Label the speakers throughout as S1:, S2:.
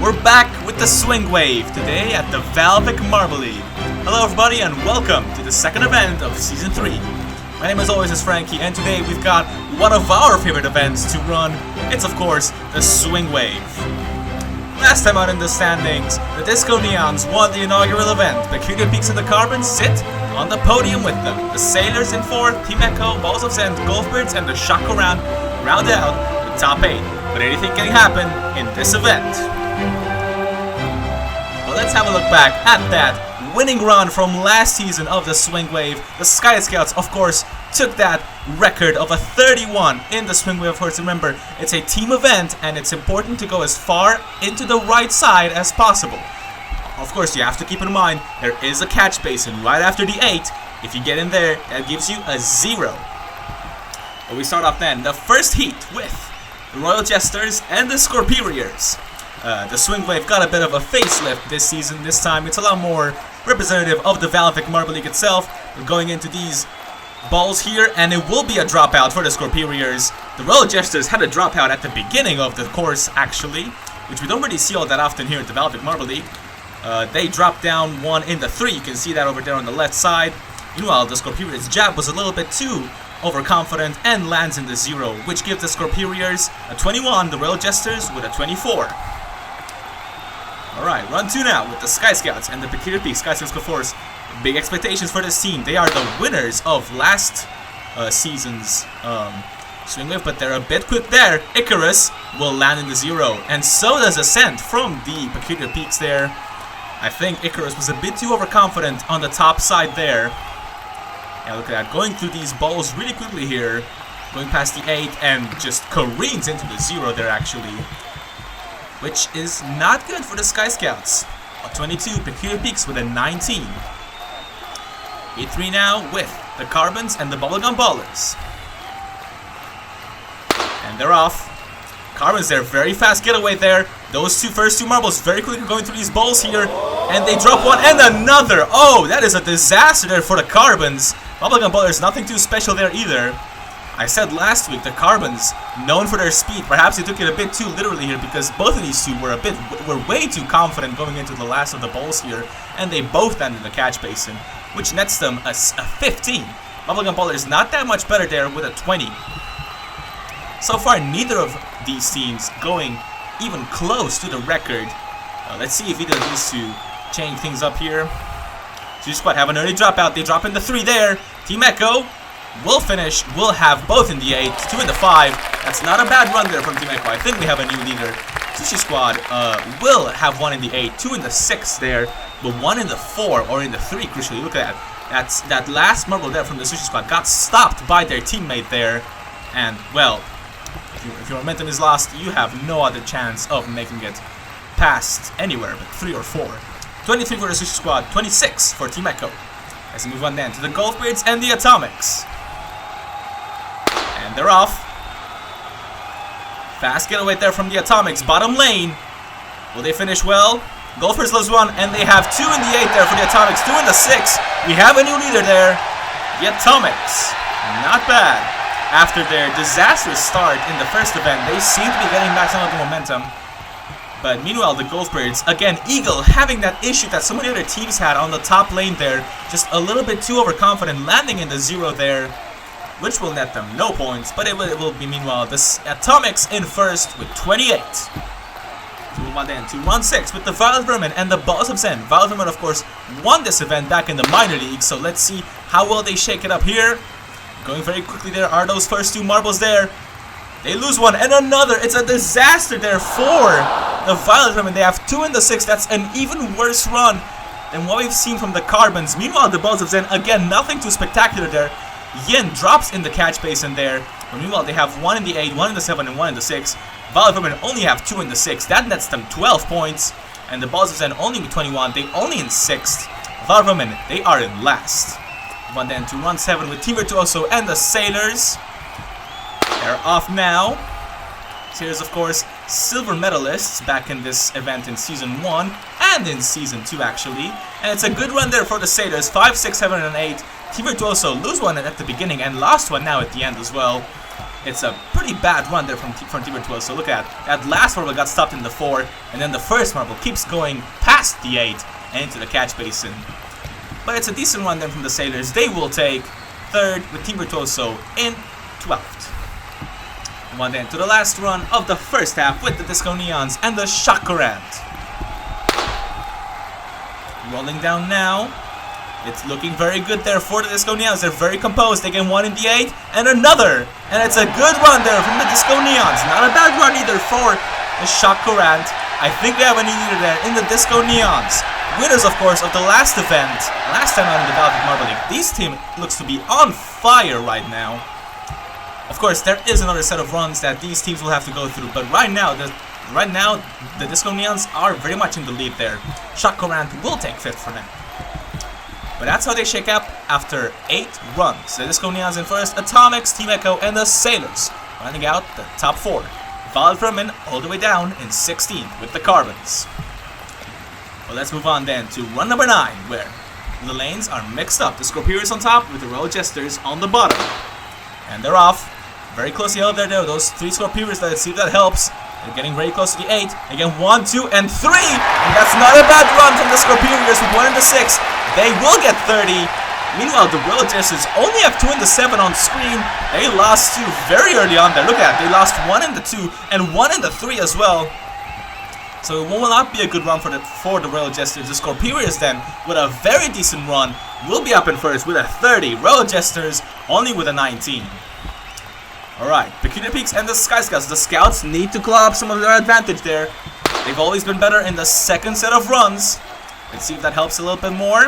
S1: We're back with the Swing Wave today at the VALVIK Marble League. Hello everybody and welcome to the second event of Season 3. My name as always is Frankie and today we've got one of our favorite events to run. It's of course the Swing Wave. Last time out in the standings, the Disco Neons won the inaugural event. Peculiar Peaks and the Carbons sit on the podium with them. The Sailors in 4th, Team Echo, Balls of Sand, Golfbirds and the Shako round out the top 8. But anything can happen in this event. Well, let's have a look back at that winning run from last season of the Swing Wave. The Sky Scouts, of course, took that record of a 31 in the Swing Wave. Of course, remember, it's a team event and it's important to go as far into the right side as possible. Of course, you have to keep in mind, there is a catch basin right after the 8. If you get in there, that gives you a 0. But we start off then, the first heat with the Royal Jesters and the Scorperiors. The Swing Wave got a bit of a facelift this season. This time it's a lot more representative of the VALVIK Marble League itself. We're going into these balls here, and it will be a dropout for the Scorperiors. The Royal Jesters had a dropout at the beginning of the course, actually, which we don't really see all that often here at the VALVIK Marble League. They dropped down one in the 3. You can see that over there on the left side. Meanwhile, the Scorperiors' jab was a little bit too overconfident and lands in the 0, which gives the Scorperiors a 21, the Royal Jesters with a 24. Alright, run 2 now with the Sky Scouts and the Peculiar Peaks. Sky Scouts go first. Big expectations for this team. They are the winners of last season's Swing Wave, but they're a bit quick there. Icarus will land in the 0, and so does Ascent from the Peculiar Peaks there. I think Icarus was a bit too overconfident on the top side there. Yeah, look at that, going through these balls really quickly here, going past the 8 and just careens into the 0 there actually, which is not good for the Sky Scouts. A 22, Peculiar Peaks with a 19. 8-3 now with the Carbons and the Bubblegum Ballers. And they're off. Carbons there, very fast getaway there. Those first two marbles very quickly going through these balls here. And they drop one and another. Oh, that is a disaster there for the Carbons. Bubblegum Ballers, nothing too special there either. I said last week, the Carbons, known for their speed, perhaps they took it a bit too literally here because both of these two were way too confident going into the last of the balls here. And they both landed in the catch basin, which nets them a 15. Bubblegum Ballers not that much better there with a 20. So far, neither of these teams going even close to the record. Let's see if either of these two change things up here. Two Squad have an early dropout. They drop in the 3 there. Team Echo will finish. We'll have both in the 8, 2 in the 5. That's not a bad run there from Team Echo. I think we have a new leader. Sushi Squad will have 1 in the 8, 2 in the 6 there, but 1 in the 4 or in the 3. Crucially, look at that. That last marble there from the Sushi Squad got stopped by their teammate there, and well, if your momentum is lost, you have no other chance of making it past anywhere but 3 or 4. 23 for the Sushi Squad, 26 for Team Echo. Let's move on then to the Golfbirds and the Atomics. And they're off. Fast getaway there from the Atomics, bottom lane. Will they finish well? Golfers lose 1, and they have 2 in the 8 there for the Atomics, 2 in the 6. We have a new leader there. The Atomics, not bad. After their disastrous start in the first event, they seem to be getting back some of the momentum. But meanwhile, the Golfbirds, again, Eagle having that issue that so many other teams had on the top lane there. Just a little bit too overconfident, landing in the 0 there, which will net them no points. But it will be, meanwhile, the Atomics in first with 28. To move on then to run 6 with the Violet Vermin and the Balls of Zen. Violet Vermin, of course, won this event back in the minor league, so let's see how well they shake it up here. Going very quickly there are those first 2 marbles there. They lose 1 and another. It's a disaster there for the Violet Vermin. They have 2 in the 6. That's an even worse run than what we've seen from the Carbons. Meanwhile, the Balls of Zen, again, nothing too spectacular there. Yin drops in the catch basin there. But meanwhile, they have 1 in the 8, 1 in the 7, and 1 in the 6. Violet Vermin only have 2 in the 6. That nets them 12 points. And the Balls of Zen only with 21. They only in 6th. Violet Vermin, they are in last. But then to run 7 with Team Virtuoso and the Sailors. They're off now. Sailors, of course, silver medalists back in this event in Season 1 and in Season 2, actually. And it's a good run there for the Sailors. 5, 6, 7, and 8. Team Virtuoso lose 1 at the beginning and lost 1 now at the end as well. it's a pretty bad run there from Team Virtuoso. So look at that last marble got stopped in the 4, and then the first marble keeps going past the 8 and into the catch basin. But it's a decent run then from the Sailors. They will take 3rd with Team Virtuoso in 12th. Move on then to the last run of the first half with the Disco Neons and the Chacorant. Rolling down now. It's looking very good there for the Disco Neons. They're very composed. They get 1 in the 8 and another. And it's a good run there from the Disco Neons. Not a bad run either for the Chacorant. I think they have a new leader there in the Disco Neons. Winners, of course, of the last event, last time out in the VALVIK Marble League. This team looks to be on fire right now. Of course, there is another set of runs that these teams will have to go through, but right now the Disco Neons are very much in the lead there. Chacorant will take 5th for now. But that's how they shake up after 8 runs. The Disco Neons in first, Atomics, Team Echo, and the Sailors rounding out the top 4. VALVIK all the way down in 16th with the Carbons. Well, let's move on then to run number 9, where the lanes are mixed up. The Scorpions on top with the Royal Jesters on the bottom. And they're off. Very close to the other there. Those 3 Scorpions, let's see if that helps. They're getting very close to the 8. Again, 1, 2, and 3. And that's not a bad run from the Scorpions with 1 in the 6. They will get 30. Meanwhile, the Royal Jesters only have 2 in the 7 on screen. They lost 2 very early on there. Look at that. They lost 1 in the 2 and 1 in the 3 as well. So it will not be a good run for the Royal Jesters. The Scorpions then, with a very decent run, will be up in first with a 30. Royal Jesters only with a 19. Alright, Peculiar Peaks and the Sky Scouts. The Scouts need to claw up some of their advantage there. They've always been better in the second set of runs. Let's see if that helps a little bit more.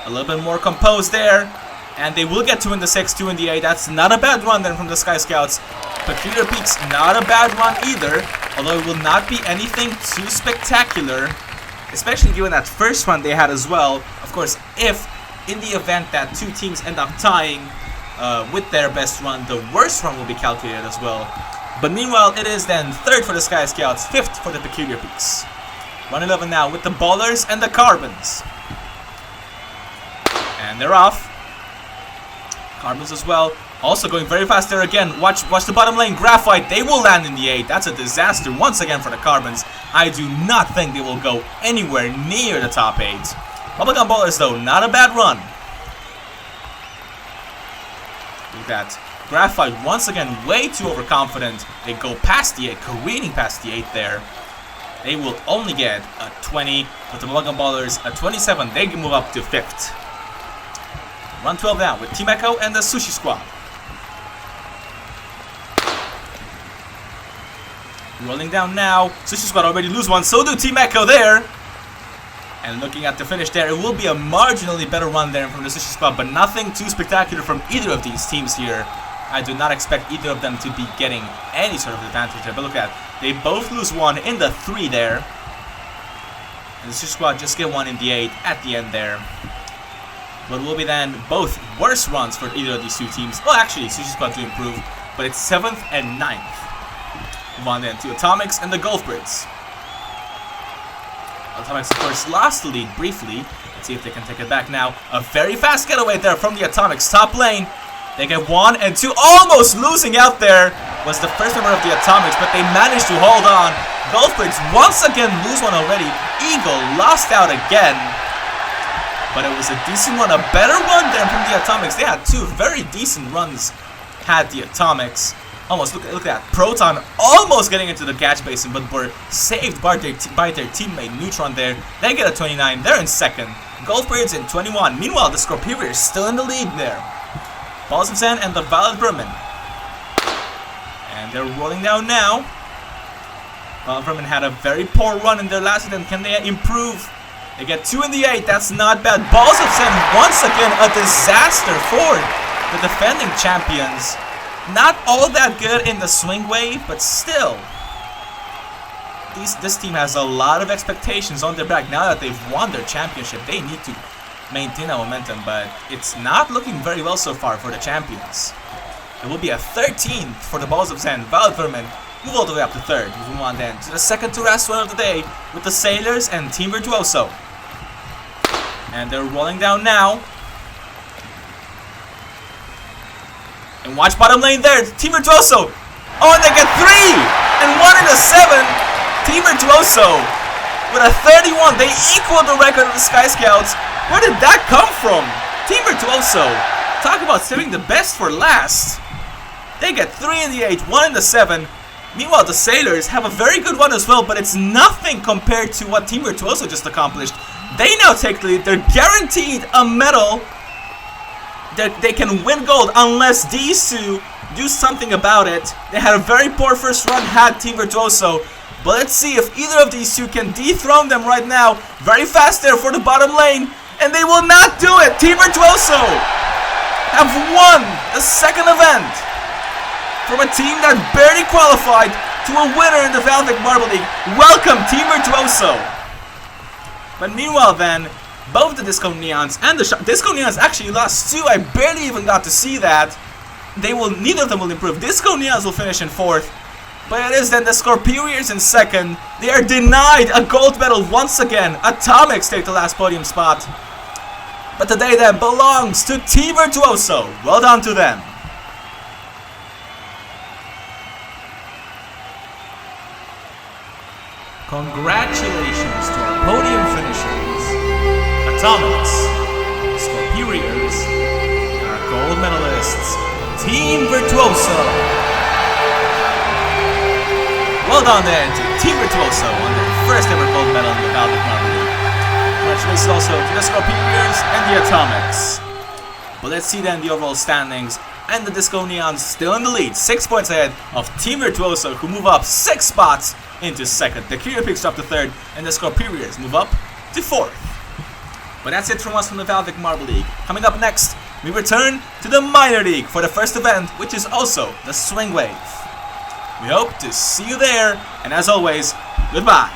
S1: A little bit more composed there. And they will get 2 in the 6, 2 in the 8. That's not a bad run then from the Sky Scouts. Peculiar Peaks, not a bad run either. Although it will not be anything too spectacular. Especially given that first run they had as well. Of course, if in the event that 2 teams end up tying with their best run, the worst run will be calculated as well. But meanwhile, it is then 3rd for the Sky Scouts, 5th for the Peculiar Peaks. Run 11 now with the Ballers and the Carbons. And they're off. Carbons as well. Also going very fast there again. Watch the bottom lane. Graphite. They will land in the 8. That's a disaster once again for the Carbons. I do not think they will go anywhere near the top 8. Bubblegum Ballers though, not a bad run. Look at that. Graphite once again way too overconfident. They go past the 8, careening past the 8 there. They will only get a 20 with the Bubblegum Ballers. A 27. They can move up to 5th. Run 12 now with Team Echo and the Sushi Squad. Rolling down now. Sushi Squad already lose 1. So do Team Echo there. And looking at the finish there, it will be a marginally better run there from the Sushi Squad, but nothing too spectacular from either of these teams here. I do not expect either of them to be getting any sort of advantage there. But look at that. They both lose 1 in the 3 there. And the Sushi Squad just get 1 in the 8 at the end there. But will be then both worse runs for either of these 2 teams. Well, actually, Sushi Squad to improve, but it's 7th and 9th. Move on then to Atomics and the Golfbirds. Atomics, of course, lost the lead briefly. Let's see if they can take it back now. A very fast getaway there from the Atomics top lane. They get 1 and 2. Almost losing out there was the first member of the Atomics, but they managed to hold on. Golfbirds once again lose 1 already. Eagle lost out again. But it was a decent run, a better run than from the Atomics. They had 2 very decent runs, had the Atomics. Almost, look at that. Proton almost getting into the catch basin, but were saved by their teammate Neutron there. They get a 29, they're in 2nd. Golfbirds in 21. Meanwhile, the Scorpions still in the lead there. Balls of Sand and the Violet Vermin. And they're rolling down now. Violet Vermin had a very poor run in their last attempt. Can they improve? They get 2 in the 8. That's not bad. Balls of Sand once again a disaster for the defending champions. Not all that good in the swing wave, but still. This team has a lot of expectations on their back. Now that they've won their championship, they need to maintain that momentum, but it's not looking very well so far for the champions. It will be a 13th for the Balls of Sand. Violet Vermin move all the way up to 3rd. We move on then to the second to last one of the day with the Sailors and Team Virtuoso. And they're rolling down now. And watch bottom lane there. Team Virtuoso. Oh, and they get 3 and 1 in the 7. Team Virtuoso with a 31. They equal the record of the Sky Scouts. Where did that come from? Team Virtuoso. Talk about saving the best for last. They get 3 in the 8, 1 in the 7. Meanwhile, the Sailors have a very good one as well, but it's nothing compared to what Team Virtuoso just accomplished. They now take the lead. They're guaranteed a medal. They can win gold unless these two do something about it. They had a very poor first run, had Team Virtuoso. But let's see if either of these two can dethrone them right now. Very fast there for the bottom lane. And they will not do it. Team Virtuoso have won the second event from a team that barely qualified to a winner in the VALVIK Marble League. Welcome, Team Virtuoso. But meanwhile then, both the Disco Neons and the Disco Neons actually lost 2. I barely even got to see that. Neither of them will improve. Disco Neons will finish in 4th. But it is then the Scorpions in 2nd. They are denied a gold medal once again. Atomics take the last podium spot. But today then belongs to Team Virtuoso. Well done to them. Congratulations to our podium finishers, Atomics, Scorpions, and our gold medalists, Team Virtuoso. Well done then to Team Virtuoso on their first ever gold medal in the VALVIK Marble League. Congratulations also to the Scorpions and the Atomics. But let's see then the overall standings. And the Disco Neons still in the lead, 6 points ahead of Team Virtuoso, who move up 6 spots into 2nd. The Curio Pigs drop to 3rd, and the Scorpions move up to 4th. But that's it from us from the VALVIK Marble League. Coming up next, we return to the Minor League for the first event, which is also the Swing Wave. We hope to see you there, and as always, goodbye.